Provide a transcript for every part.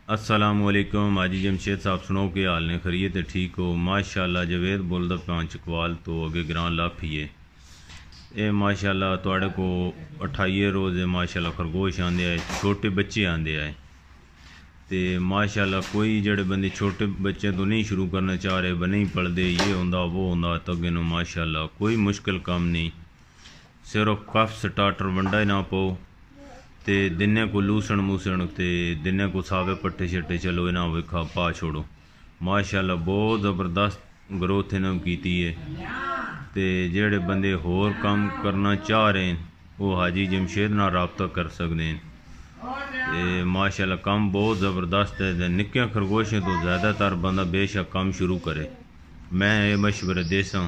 अस्सलामुअलैकुम। हाजी जमशेद साहब सुनो के हाल ने खरीत ठीक हो? माशाल्लाह जवेद बोलदा पां चकवाल तो अगे ग्रां लाफिए ये माशाल्लाह तुहाड़े को 28 रोज़ माशाल्लाह खरगोश आंदे आए, छोटे बच्चे आंदे आए तो माशाल्लाह कोई जड़े बंदे छोटे बच्चे तो नहीं शुरू करना चाह रहे, नहीं पढ़ते, ये होंदा वो होंदा तो अगे माशाल्लाह कोई मुश्किल काम नहीं। सिर्फ कफ स्टार्टर वंडा ही ना पो ते दिने को लूसण मूसण ते दिने को सावे पट्टे शट्टे चलो इन्हें विखा पा छोड़ो। माशाल्लाह बहुत ज़बरदस्त ग्रोथ इन्हें की है। ते जेड़े बंदे होर काम करना चाह रहे हैं वो हाजी जमशेद नाल रबता कर सकते हैं। ते माशाल्लाह काम बहुत ज़बरदस्त है। निक्के खरगोशें तो ज़्यादातर बंदा बेशक काम शुरू करे, मैं ये मशवरे देसा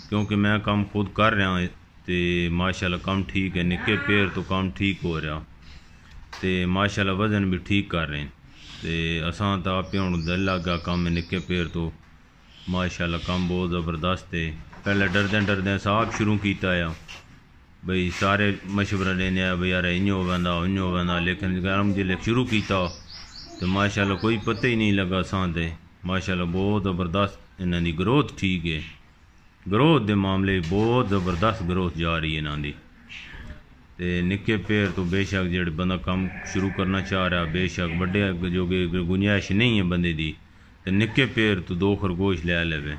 क्योंकि मैं काम खुद कर रहा तो माशाल्लाह काम ठीक है। निक्के पैर तो काम ठीक हो रहा तो माशाल्लाह वज़न भी ठीक कर रहे हैं तो असां तो आप हूँ दिल लग गया काम निक्के पैर तो माशाल्लाह काम बहुत ज़बरदस्त है। पहले डरदे साहब शुरू किया है बई सारे मशवरा लेने आया बई यार इंज हो वंदा लेकिन हम जिले शुरू किया तो माशाल्लाह कोई पता ही नहीं लगा असां ते माशाल्लाह बहुत ज़बरदस्त इन्हां दी ग्रोथ ठीक है। ग्रोथ के मामले बहुत ज़बरदस्त ग्रोथ जा रही है इन्हां दी ते निक्के पैर तो बेशक जेड़े बंदा काम शुरू करना चाह रहा बेशक बड़े जो गुंजाइश नहीं है बंदे दी तो निक्के पैर तो 2 खरगोश ले लेवे।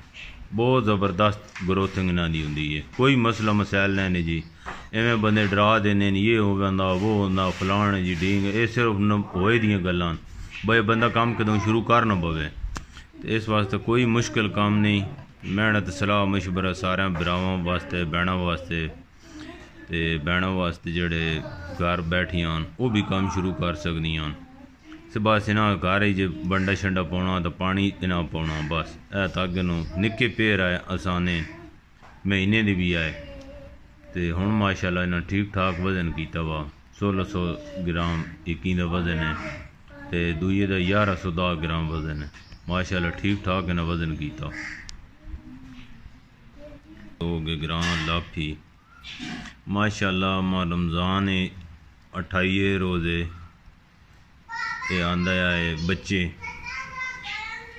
बहुत ज़बरदस्त ग्रोथिंग इन्हां दी हुंदी है, कोई मसला मसाइल नहीं जी। इवें बंदे डरा देने ये हो वंदा वो होंदा फलान जी डींग ये सिर्फ होए दियां गल्लां बई बंदा काम कदों शुरू कर ना पवे। इस वास्ते कोई मुश्किल काम नहीं। मेहनत सलाह मशवरा सारे भरावां वास्ते भैनों वास्ते ते भैनों वास्ते जेड़े घर बैठियां वो भी काम शुरू कर सकदियां। बस इन्हां घर ही जे बंडा शंडा पाना तो पानी इन्हां पाना बस है तक निक्के पैर आए आसाने महीने दी भी आए तो हुण माशाल्लाह इन्हां ठीक ठाक वजन किया वा 1600 ग्राम इक्की दा वजन है तो दूए का 1110 ग्राम वजन है। माशाल्लाह ठीक ठाक इन्हें वजन किया हो गए ग्रां लाफी माशाल्लाह। मां रमज़ान 28 रोज़े ये आंदा है बच्चे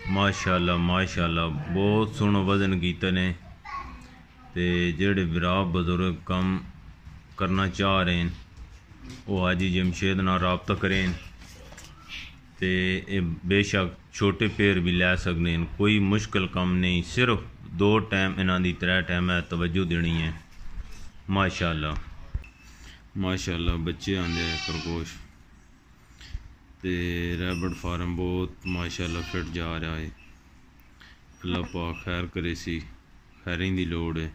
माशाल्लाह माशाल्लाह बहुत सोहना वजन किया ने ते जेड़े बिरा बुजुर्ग काम करना चाह रहे हैं वो हाजी जमशेद नाल रबता करें ते बेशक छोटे पैर भी लै सकते हैं, कोई मुश्किल काम नहीं। सिर्फ 2 टाइम इन्हां दी 3 टाइम है तवज्जो देनी है। माशाल्लाह माशाल्लाह बच्चे आंदे हैं खरगोश ते रैबिट फार्म बहुत माशाल्लाह फिट जा रहा है। अल्लाह पाक खैर करे सी, खैरें दी लोड़ है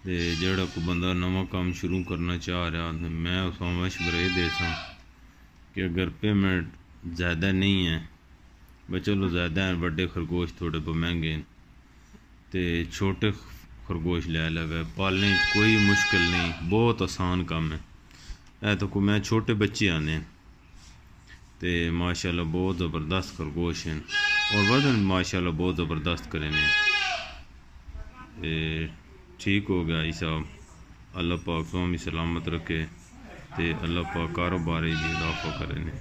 ते जेड़ा को बंदा नवा काम शुरू करना चाह रहा है मैं उस मशवरे दे सा कि अगर पेमेंट ज़्यादा नहीं है बस चलो ज़्यादा है बड़े खरगोश थोड़े बहुत महंगे हैं तो छोटे खरगोश ले लवे पालने कोई मुश्किल नहीं, बहुत आसान काम है। तो को मैं छोटे बच्चे आने तो माशाल्लाह बहुत ज़बरदस्त खरगोश हैं और वजन माशाल्लाह बहुत ज़बरदस्त करें ठीक हो गया ई साहब। अल्लाह पाक स्वामी सलामत रखे तो अल्लाह पाक कारोबार भी इजाफा करें।